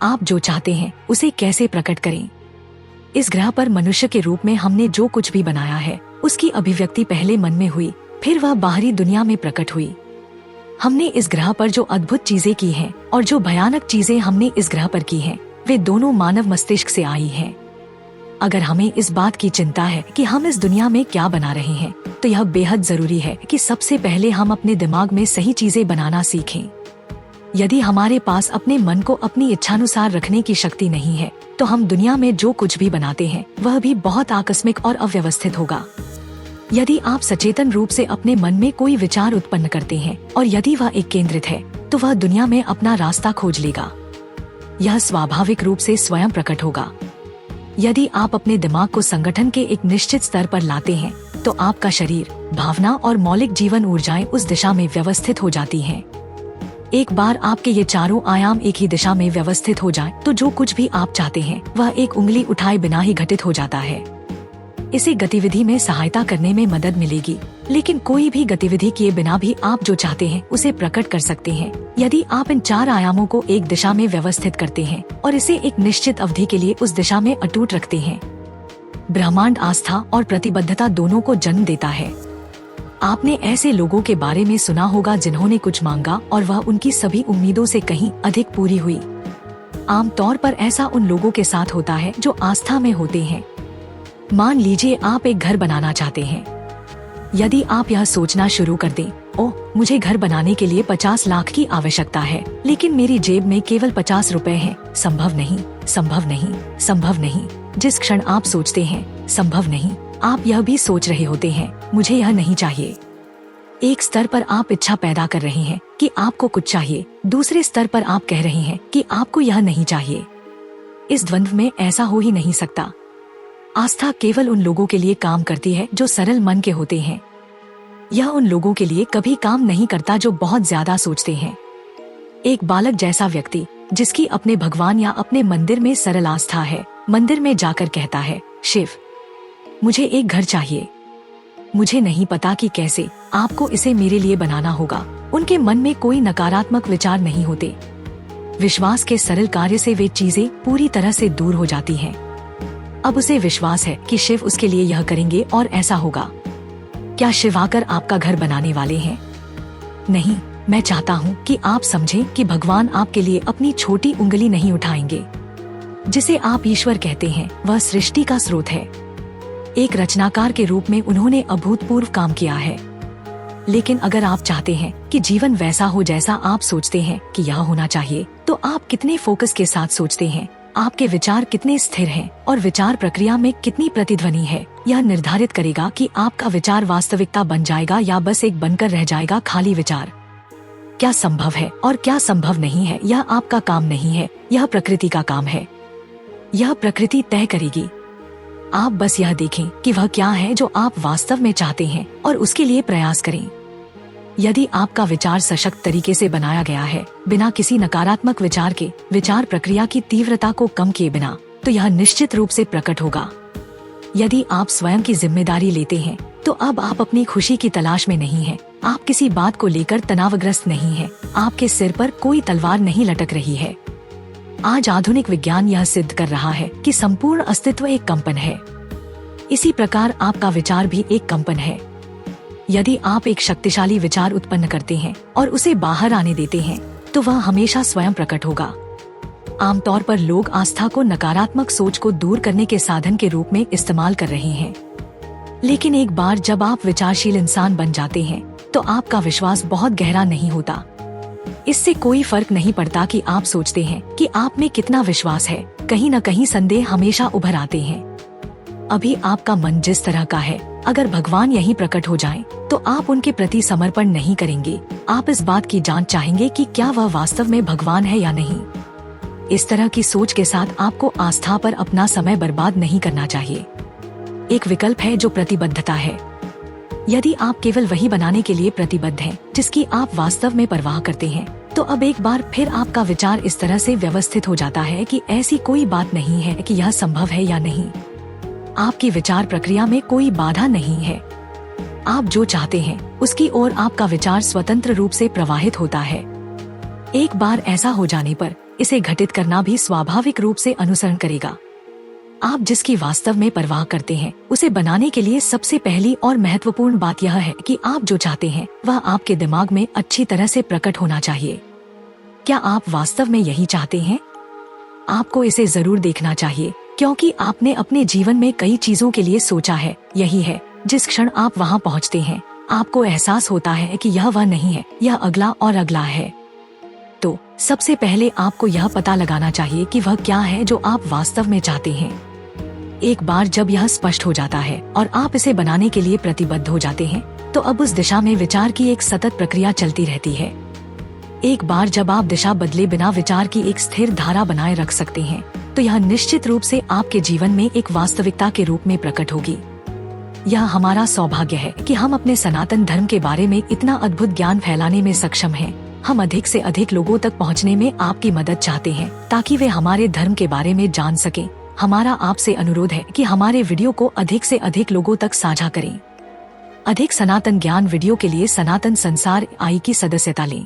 आप जो चाहते हैं उसे कैसे प्रकट करें। इस ग्रह पर मनुष्य के रूप में हमने जो कुछ भी बनाया है उसकी अभिव्यक्ति पहले मन में हुई, फिर वह बाहरी दुनिया में प्रकट हुई। हमने इस ग्रह पर जो अद्भुत चीजें की हैं और जो भयानक चीजें हमने इस ग्रह पर की हैं, वे दोनों मानव मस्तिष्क से आई हैं। अगर हमें इस बात की चिंता है कि हम इस दुनिया में क्या बना रहे हैं, तो यह बेहद जरूरी है कि सबसे पहले हम अपने दिमाग में सही चीजें बनाना सीखें। यदि हमारे पास अपने मन को अपनी इच्छानुसार रखने की शक्ति नहीं है, तो हम दुनिया में जो कुछ भी बनाते हैं वह भी बहुत आकस्मिक और अव्यवस्थित होगा। यदि आप सचेतन रूप से अपने मन में कोई विचार उत्पन्न करते हैं और यदि वह एक केंद्रित है, तो वह दुनिया में अपना रास्ता खोज लेगा। यह स्वाभाविक रूप से स्वयं प्रकट होगा। यदि आप अपने दिमाग को संगठन के एक निश्चित स्तर पर लाते हैं, तो आपका शरीर, भावना और मौलिक जीवन ऊर्जाएं उस दिशा में व्यवस्थित हो जाती हैं। एक बार आपके ये चारों आयाम एक ही दिशा में व्यवस्थित हो जाएं, तो जो कुछ भी आप चाहते हैं वह एक उंगली उठाए बिना ही घटित हो जाता है। इसे गतिविधि में सहायता करने में मदद मिलेगी, लेकिन कोई भी गतिविधि किए बिना भी आप जो चाहते हैं उसे प्रकट कर सकते हैं, यदि आप इन 4 आयामों को एक दिशा में व्यवस्थित करते हैं और इसे एक निश्चित अवधि के लिए उस दिशा में अटूट रखते हैं। ब्रह्मांड आस्था और प्रतिबद्धता दोनों को जन्म देता है। आपने ऐसे लोगों के बारे में सुना होगा जिन्होंने कुछ मांगा और वह उनकी सभी उम्मीदों से कहीं अधिक पूरी हुई। आमतौर पर ऐसा उन लोगों के साथ होता है जो आस्था में होते हैं। मान लीजिए आप एक घर बनाना चाहते हैं। यदि आप यह सोचना शुरू कर दें, ओह, मुझे घर बनाने के लिए 50 लाख की आवश्यकता है, लेकिन मेरी जेब में केवल 50 रुपए हैं, संभव नहीं, संभव नहीं, संभव नहीं। जिस क्षण आप सोचते हैं संभव नहीं, आप यह भी सोच रहे होते हैं, मुझे यह नहीं चाहिए। एक स्तर पर आप इच्छा पैदा कर रहे हैं कि आपको कुछ चाहिए, दूसरे स्तर पर आप कह रहे हैं कि आपको यह नहीं चाहिए। इस द्वंद्व में ऐसा हो ही नहीं सकता। आस्था केवल उन लोगों के लिए काम करती है जो सरल मन के होते हैं। यह उन लोगों के लिए कभी काम नहीं करता जो बहुत ज्यादा सोचते हैं। एक बालक जैसा व्यक्ति जिसकी अपने भगवान या अपने मंदिर में सरल आस्था है, मंदिर में जाकर कहता है, शिव, मुझे एक घर चाहिए। मुझे नहीं पता कि कैसे, आपको इसे मेरे लिए बनाना होगा। उनके मन में कोई नकारात्मक विचार नहीं होते। विश्वास के सरल कार्य से वे चीजें पूरी तरह से दूर हो जाती हैं। अब उसे विश्वास है कि शिव उसके लिए यह करेंगे और ऐसा होगा। क्या शिव आकर आपका घर बनाने वाले हैं? नहीं, मैं चाहता हूँ कि आप समझें कि भगवान आपके लिए अपनी छोटी उंगली नहीं उठाएंगे। जिसे आप ईश्वर कहते हैं वह सृष्टि का स्रोत है। एक रचनाकार के रूप में उन्होंने अभूतपूर्व काम किया है। लेकिन अगर आप चाहते हैं कि जीवन वैसा हो जैसा आप सोचते हैं कि यह होना चाहिए, तो आप कितने फोकस के साथ सोचते हैं, आपके विचार कितने स्थिर हैं और विचार प्रक्रिया में कितनी प्रतिध्वनि है, यह निर्धारित करेगा कि आपका विचार वास्तविकता बन जाएगा या बस एक बनकर रह जाएगा खाली विचार। क्या संभव है और क्या संभव नहीं है, यह आपका काम नहीं है, यह प्रकृति का काम है। यह प्रकृति तय करेगी। आप बस यह देखें कि वह क्या है जो आप वास्तव में चाहते हैं और उसके लिए प्रयास करें। यदि आपका विचार सशक्त तरीके से बनाया गया है, बिना किसी नकारात्मक विचार के, विचार प्रक्रिया की तीव्रता को कम किए बिना, तो यह निश्चित रूप से प्रकट होगा। यदि आप स्वयं की जिम्मेदारी लेते हैं, तो अब आप अपनी खुशी की तलाश में नहीं हैं। आप किसी बात को लेकर तनावग्रस्त नहीं हैं। आपके सिर पर कोई तलवार नहीं लटक रही है। आज आधुनिक विज्ञान यह सिद्ध कर रहा है कि संपूर्ण अस्तित्व एक कंपन है। इसी प्रकार आपका विचार भी एक कंपन है। यदि आप एक शक्तिशाली विचार उत्पन्न करते हैं और उसे बाहर आने देते हैं, तो वह हमेशा स्वयं प्रकट होगा। आमतौर पर लोग आस्था को नकारात्मक सोच को दूर करने के साधन के रूप में इस्तेमाल कर रहे हैं। लेकिन एक बार जब आप विचारशील इंसान बन जाते हैं, तो आपका विश्वास बहुत गहरा नहीं होता। इससे कोई फर्क नहीं पड़ता कि आप सोचते हैं कि आप में कितना विश्वास है, कहीं न कहीं संदेह हमेशा उभर आते हैं। अभी आपका मन जिस तरह का है, अगर भगवान यहीं प्रकट हो जाएं, तो आप उनके प्रति समर्पण नहीं करेंगे। आप इस बात की जांच चाहेंगे कि क्या वह वास्तव में भगवान है या नहीं। इस तरह की सोच के साथ आपको आस्था पर अपना समय बर्बाद नहीं करना चाहिए। एक विकल्प है जो प्रतिबद्धता है। यदि आप केवल वही बनाने के लिए प्रतिबद्ध हैं जिसकी आप वास्तव में परवाह करते हैं, तो अब एक बार फिर आपका विचार इस तरह से व्यवस्थित हो जाता है कि ऐसी कोई बात नहीं है कि यह संभव है या नहीं। आपकी विचार प्रक्रिया में कोई बाधा नहीं है। आप जो चाहते हैं उसकी ओर आपका विचार स्वतंत्र रूप से प्रवाहित होता है। एक बार ऐसा हो जाने पर इसे घटित करना भी स्वाभाविक रूप से अनुसरण करेगा। आप जिसकी वास्तव में परवाह करते हैं उसे बनाने के लिए सबसे पहली और महत्वपूर्ण बात यह है कि आप जो चाहते हैं वह आपके दिमाग में अच्छी तरह से प्रकट होना चाहिए। क्या आप वास्तव में यही चाहते हैं? आपको इसे जरूर देखना चाहिए, क्योंकि आपने अपने जीवन में कई चीजों के लिए सोचा है। यही है, जिस क्षण आप वहां पहुंचते हैं आपको एहसास होता है कि यह वह नहीं है, यह अगला और अगला है। तो सबसे पहले आपको यह पता लगाना चाहिए कि वह क्या है जो आप वास्तव में चाहते हैं। एक बार जब यह स्पष्ट हो जाता है और आप इसे बनाने के लिए प्रतिबद्ध हो जाते हैं, तो अब उस दिशा में विचार की एक सतत प्रक्रिया चलती रहती है। एक बार जब आप दिशा बदले बिना विचार की एक स्थिर धारा बनाए रख सकते हैं, तो यह निश्चित रूप से आपके जीवन में एक वास्तविकता के रूप में प्रकट होगी। यह हमारा सौभाग्य है कि हम अपने सनातन धर्म के बारे में इतना अद्भुत ज्ञान फैलाने में सक्षम हैं। हम अधिक से अधिक लोगों तक पहुंचने में आपकी मदद चाहते हैं ताकि वे हमारे धर्म के बारे में जान सकें। हमारा आपसे अनुरोध है कि हमारे वीडियो को अधिक से अधिक लोगों तक साझा करें। अधिक सनातन ज्ञान वीडियो के लिए सनातन संसार आई की सदस्यता लें।